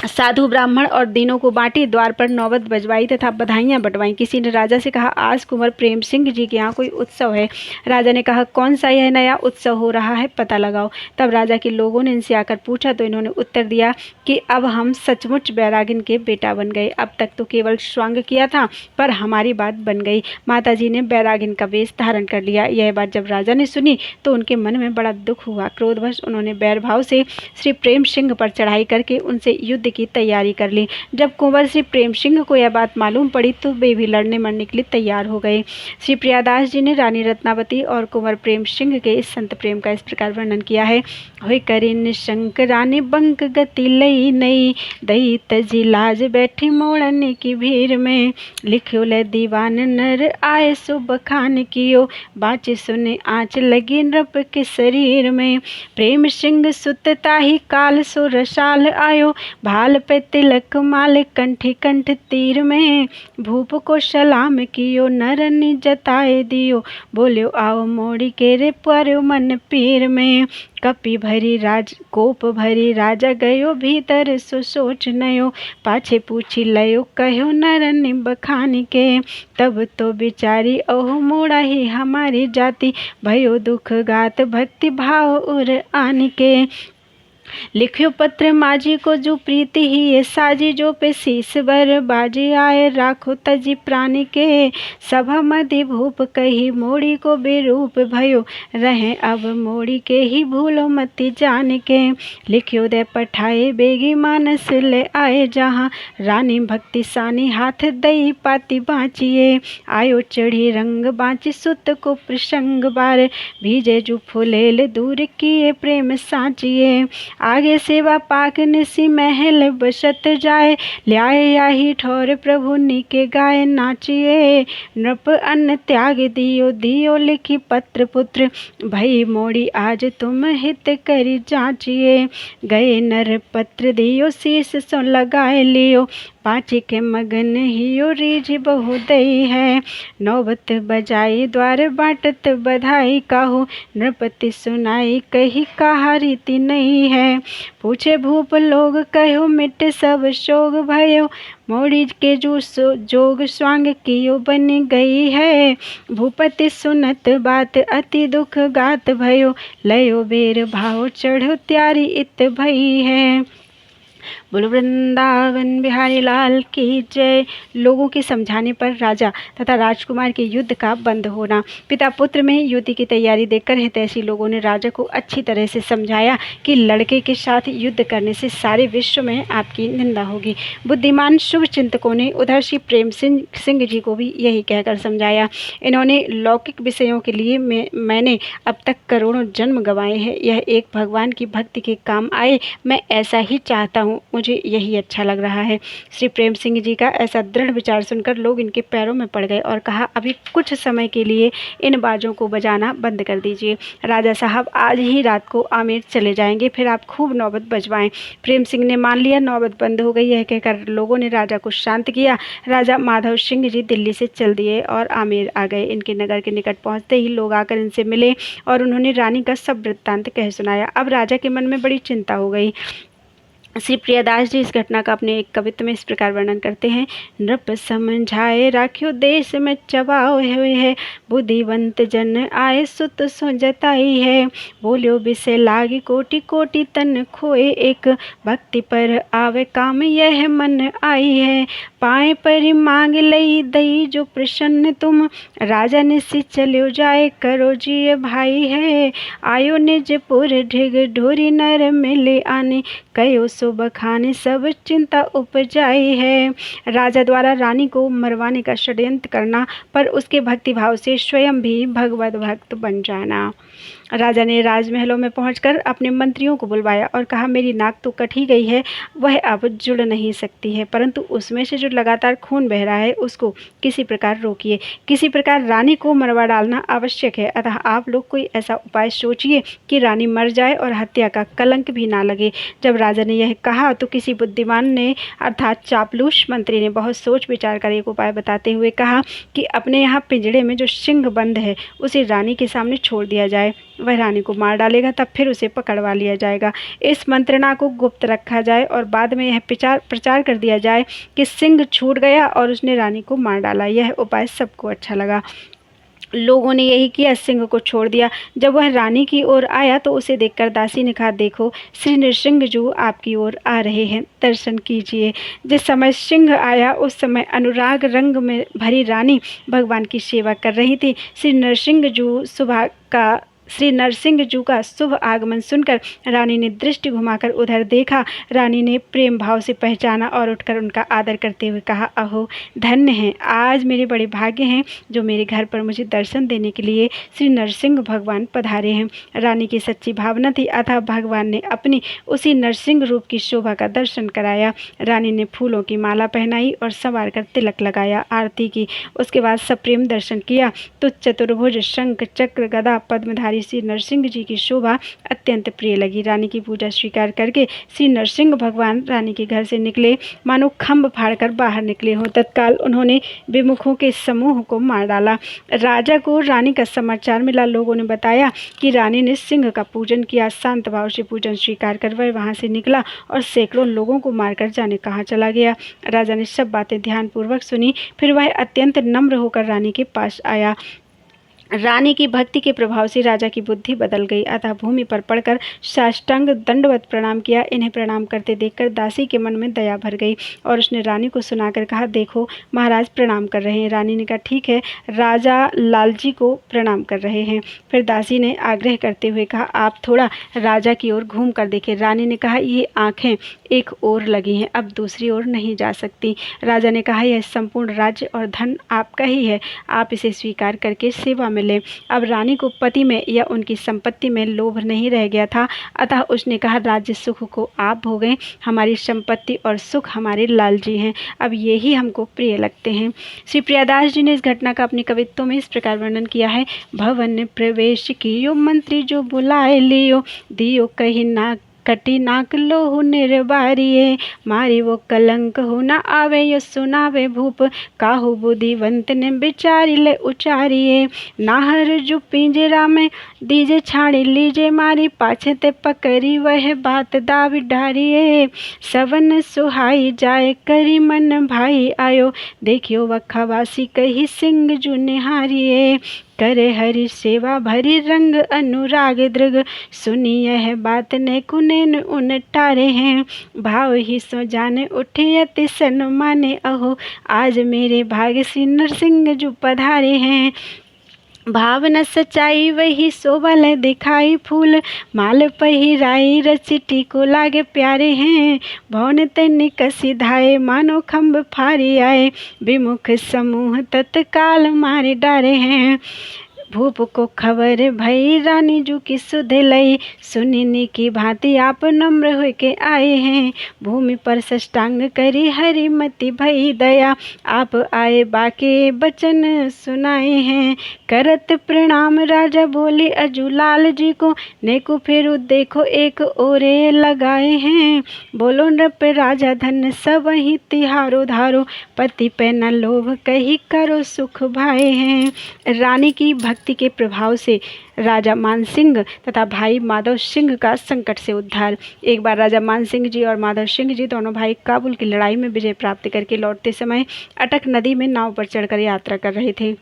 साधु ब्राह्मण और दीनों को बांटी, द्वार पर नौबत बजवाई तथा बधाइयाँ बंटवाई। किसी ने राजा से कहा, आज कुंवर प्रेम सिंह जी के यहाँ कोई उत्सव है। राजा ने कहा, कौन सा यह नया उत्सव हो रहा है, पता लगाओ। तब राजा के लोगों ने इनसे आकर पूछा तो इन्होंने उत्तर दिया कि अब हम सचमुच बैरागिन के बेटा बन गए। अब तक तो केवल स्वांग किया था, पर हमारी बात बन गई। माता जी ने बैरागिन का वेश धारण कर लिया। यह बात जब राजा ने सुनी तो उनके मन में बड़ा दुख हुआ। क्रोधवश उन्होंने बैर भाव से श्री प्रेम सिंह पर चढ़ाई करके उनसे युद्ध की तैयारी कर ली। जब कुंवर श्री प्रेम सिंह को यह बात मालूम पड़ी तो वे भी लड़ने मरने के लिए तैयार हो गए। श्री प्रियादास जी ने रानी रत्नावती और कुंवर प्रेम सिंह के इस संत प्रेम का इस प्रकार वर्णन किया है। होय करे निशंक रानी बंक गति लई नई, दई तजी लाज बैठी मोड़ने की भीड़ में। लिखो ले दीवान नर आए सो बखान कियो, बाँचे सुने आँच लगी नृप के शरीर में। प्रेम सिंह सुतता ही काल सो रसाल आयो, भाल पे तिलक माल कंठी कंठ तीर में। भूप को सलाम कियो नरनी जताए दियो, बोल्यो आओ मोड़ी के रे पर्यो मन पीर में। कपि भरी राज कोप भरी राजा गयो भीतर सो सोच नयो, पाछे पूछी लयो कहो नरनी बखानी के। तब तो बिचारी ओह मोड़ा ही हमारी जाति, भयो दुख गात भक्ति भाव उर आन के। लिख्यो पत्र माजी को जो प्रीति ही ये साजी, जो पे शीस बर बाजी आए राखो तजी प्राणी के। सभा मध्य भूप कही मोड़ी को बेरूप भयो, रहे अब मोड़ी के ही भूलो मति जान के। लिख्यो दे पठाए बेगी मानस ले आए जहाँ, रानी भक्ति सानी हाथ दई पाती बाँचिए। आयो चढ़ी रंग बाँची सुत को प्रसंग बार, भीजे जो फुलेल दूर किए प्रेम साचिए। आगे सेवा पाक निसी महल बसत जाए, ल्याए याही ठौर प्रभु नीके गाय नाचिए। नृप अन्न त्याग दियो दियो लिखी पत्र पुत्र, भई मोड़ी आज तुम हित करी जाचिए। गए नर पत्र दियो शीस सो लगाए लियो, पाची के मगन हियो रीझ बहुदई है। नौबत बजाई द्वार बाटत बधाई काहू, नृपति सुनाई कही कहा रीति नहीं है। पूछे भूप लोग कहो मिट सब शोग भयो, मोड़ी के जोग स्वांग कियो बन गई है। भूपति सुनत बात अति दुख गात भयो, लयो बेर भाव चढ़ो त्यारी इत भई है। बोलो वृंदावन बिहारी लाल की जय। लोगों के समझाने पर राजा तथा राजकुमार के युद्ध का बंद होना। पिता पुत्र में युद्ध की तैयारी देखकर हितैषी लोगों ने राजा को अच्छी तरह से समझाया कि लड़के के साथ युद्ध करने से सारे विश्व में आपकी निंदा होगी। बुद्धिमान शुभ चिंतकों ने उधर श्री प्रेम सिंह जी को भी यही कहकर समझाया। इन्होंने लौकिक विषयों के लिए मैंने अब तक करोड़ों जन्म गंवाए हैं, यह एक भगवान की भक्ति के काम आए, मैं ऐसा ही चाहता हूँ, मुझे यही अच्छा लग रहा है। श्री प्रेम सिंह जी का ऐसा दृढ़ विचार सुनकर लोग इनके पैरों में पड़ गए और कहा, अभी कुछ समय के लिए इन बाजों को बजाना बंद कर दीजिए। राजा साहब आज ही रात को आमेर चले जाएंगे, फिर आप खूब नौबत बजवाएं। प्रेम सिंह ने मान लिया। नौबत बंद हो गई। यह कहकर लोगों ने राजा को शांत किया। राजा माधव सिंह जी दिल्ली से चल दिए और आमेर आ गए। इनके नगर के निकट पहुंचते ही लोग आकर इनसे मिले और उन्होंने रानी का सब वृत्तांत कह सुनाया। अब राजा के मन में बड़ी चिंता हो गई। श्री प्रियदास जी इस घटना का अपने एक कवित्व में इस प्रकार वर्णन करते हैं। नृप समझाए राख्यो देश में चबाओ हुए है, बुद्धिवंत जन आए सुत सो जताई है। बोलियो विषय लागी कोटि कोटि तन खोए, एक भक्ति पर आवे काम यह मन आई है। पाए परि मांग लई दई जो प्रसन्न तुम, राजा निश्चित चलो जाए करो जी भाई है। आयो निजपुर ढिग ढोरी नर मिले आने, कयो सो बखाने सब चिंता उपजाई है। राजा द्वारा रानी को मरवाने का षड्यंत्र करना पर उसके भक्ति भाव से स्वयं भी भगवत भक्त बन जाना। राजा ने राजमहलों में पहुंचकर अपने मंत्रियों को बुलवाया और कहा, मेरी नाक तो कट ही गई है, वह अब जुड़ नहीं सकती है, परंतु उसमें से जो लगातार खून बह रहा है उसको किसी प्रकार रोकिए। किसी प्रकार रानी को मरवा डालना आवश्यक है, अतः आप लोग कोई ऐसा उपाय सोचिए कि रानी मर जाए और हत्या का कलंक भी ना लगे। जब राजा ने यह कहा तो किसी बुद्धिमान ने अर्थात चापलूस मंत्री ने बहुत सोच विचार कर एक उपाय बताते हुए कहा कि अपने यहाँ पिंजड़े में जो सिंह बंद है उसे रानी के सामने छोड़ दिया जाए, वह रानी को मार डालेगा, तब फिर उसे पकड़वा लिया जाएगा। इस मंत्रणा को गुप्त रखा जाए और बाद में यह प्रचार कर दिया जाए कि सिंह छूट गया और उसने रानी को मार डाला। यह उपाय सबको अच्छा लगा। लोगों ने यही किया, सिंह को छोड़ दिया। जब वह रानी की ओर आया तो उसे देखकर दासी ने कहा, देखो श्री नृसिंह जी आपकी ओर आ रहे हैं, दर्शन कीजिए। जिस समय सिंह आया उस समय अनुराग रंग में भरी रानी भगवान की सेवा कर रही थी। श्री नरसिंह जू का शुभ आगमन सुनकर रानी ने दृष्टि घुमाकर उधर देखा। रानी ने प्रेम भाव से पहचाना और उठकर उनका आदर करते हुए कहा, अहो धन्य हैं, आज मेरे बड़े भाग्य हैं जो मेरे घर पर मुझे दर्शन देने के लिए श्री नरसिंह भगवान पधारे हैं। रानी की सच्ची भावना थी, अतः भगवान ने अपनी उसी नरसिंह रूप की शोभा का दर्शन कराया। रानी ने फूलों की माला पहनाई और संवार कर तिलक लगाया, आरती की। उसके बाद सप्रेम दर्शन किया तो चतुर्भुज शंख चक्र गदा पद्मधारी श्री नरसिंह जी की शोभा अत्यंत प्रिय लगी। रानी की पूजा स्वीकार करके श्री नरसिंह भगवान रानी के घर से निकले मानो खम्भ फाड़कर बाहर निकले हों। तत्काल उन्होंने विमुखों के समूह को मार डाला। राजा को रानी का समाचार मिला। लोगों ने बताया कि रानी ने सिंह का पूजन किया। शांत भाव से पूजन स्वीकार कर वह वहाँ से निकला और सैकड़ों लोगों को मारकर जाने कहाँ चला गया। राजा ने सब बातें ध्यानपूर्वक सुनी, फिर वह अत्यंत नम्र होकर रानी के पास आया। रानी की भक्ति के प्रभाव से राजा की बुद्धि बदल गई, अतः भूमि पर पड़कर साष्टांग दंडवत प्रणाम किया। इन्हें प्रणाम करते देखकर दासी के मन में दया भर गई और उसने रानी को सुनाकर कहा, देखो महाराज प्रणाम कर रहे हैं। रानी ने कहा, ठीक है, राजा लालजी को प्रणाम कर रहे हैं। फिर दासी ने आग्रह करते हुए कहा, आप थोड़ा राजा की ओर घूम कर देखें। रानी ने कहा, ये आँखें एक ओर लगी हैं, अब दूसरी ओर नहीं जा सकती। राजा ने कहा, यह संपूर्ण राज्य और धन आपका ही है, आप इसे स्वीकार करके सेवा मिले। अब रानी को पति में या उनकी संपत्ति में लोभ नहीं रह गया था, अतः उसने कहा, राज्य सुख को आप भोगें, हमारी संपत्ति और सुख हमारे लालजी हैं, अब यही हमको प्रिय लगते हैं। श्री प्रियदास जी ने इस घटना का अपने कवित्व में इस प्रकार वर्णन किया है। भवन प्रवेश कियो मंत्री जो बुलाए लियो, दियो कही ना कटी नाक लोहु निर्बारिये, मारी वो कलंक हो न आवे यो सुनावे भूप, काहू बुद्धिवंत ने बिचारी ले उचारिये। नाहर जो पिंजरा में दीजे छाड़ी लीजे, मारी पाछे ते पकड़ी वह बात दावी डारिये। सवन सुहाई जाए करी मन भाई आयो, देखियो वखवासी कही सिंह जु निहारिये। करे हरि सेवा भरी रंग अनुराग दृग, सुनी यह बात ने कुनेन उन टारे हैं। भाव ही सो जाने उठे अति सन माने, अहो आज मेरे भाग्य श्री नरसिंह जु पधारे हैं। भावना सच्चाई वही शोभल दिखाई फूल, माल पहिराई रचिटी को लागे प्यारे हैं। भवन ते निकसी धाये मानो खम्भ फारी आए, विमुख समूह तत्काल मारे डारे हैं। भूप को खबर भई रानी जू की सुध लई, सुनिनी की भांति आप नम्र हो के आए हैं। भूमि पर सष्टांग करी हरिमति भई दया, आप आए बाके बचन सुनाए हैं। करत प्रणाम राजा बोले अजूलाल जी को, नेको फेरू देखो एक ओरे लगाए हैं। बोलो नृप राजा धन सब ही तिहारो धारो, पति पे न लोभ कही करो सुख भाए हैं। रानी की भक्ति के प्रभाव से राजा मानसिंह तथा भाई माधव सिंह का संकट से उद्धार। एक बार राजा मानसिंह जी और माधव सिंह जी दोनों भाई काबुल की लड़ाई में विजय प्राप्त करके लौटते समय अटक नदी में नाव पर चढ़कर यात्रा कर रहे थे।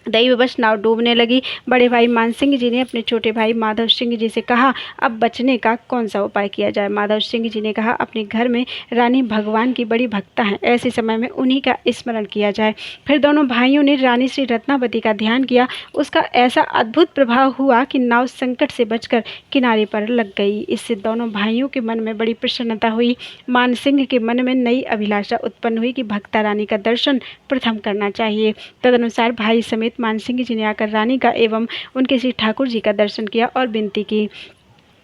दैववश नाव डूबने लगी। बड़े भाई मानसिंह जी ने अपने छोटे भाई माधव सिंह जी से कहा, अब बचने का कौन सा उपाय किया जाए। माधव सिंह जी ने कहा, अपने घर में रानी भगवान की बड़ी भक्ता हैं, ऐसे समय में उन्हीं का स्मरण किया जाए। फिर दोनों भाइयों ने रानी श्री रत्नावती का ध्यान किया। उसका ऐसा अद्भुत प्रभाव हुआ कि नाव संकट से बचकर किनारे पर लग गई। इससे दोनों भाइयों के मन में बड़ी प्रसन्नता हुई। मानसिंह के मन में नई अभिलाषा उत्पन्न हुई कि भक्ता रानी का दर्शन प्रथम करना चाहिए। तदनुसार भाई समेत मानसिंह जी ने आकर रानी का एवं उनके श्री ठाकुर जी का दर्शन किया और विनती की।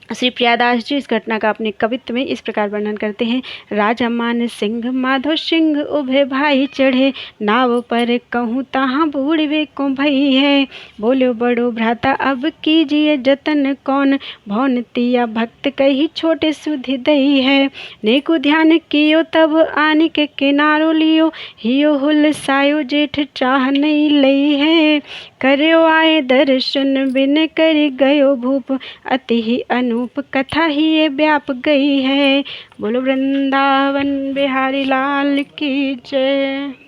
श्री प्रियादास जी इस घटना का अपने कवित्व में इस प्रकार वर्णन करते हैं। राजा मान सिंह माधव सिंह उभे भाई चढ़े, नाव पर कहूँ तहाँ बूढ़वे को भई है। बोलो बड़ो भ्राता अब कीजिए जतन कौन, भौनतिया भक्त कही छोटे सुधि दई है। नेको ध्यान कियो तब आन के किनारो लियो, हियो हुल सायो जेठ चाह नहीं लई है। करयो आए दर्शन बिन करी गयो भूप, अति ही अनूप कथा ही ये व्याप गई है। बोलो वृंदावन बिहारी लाल की जय।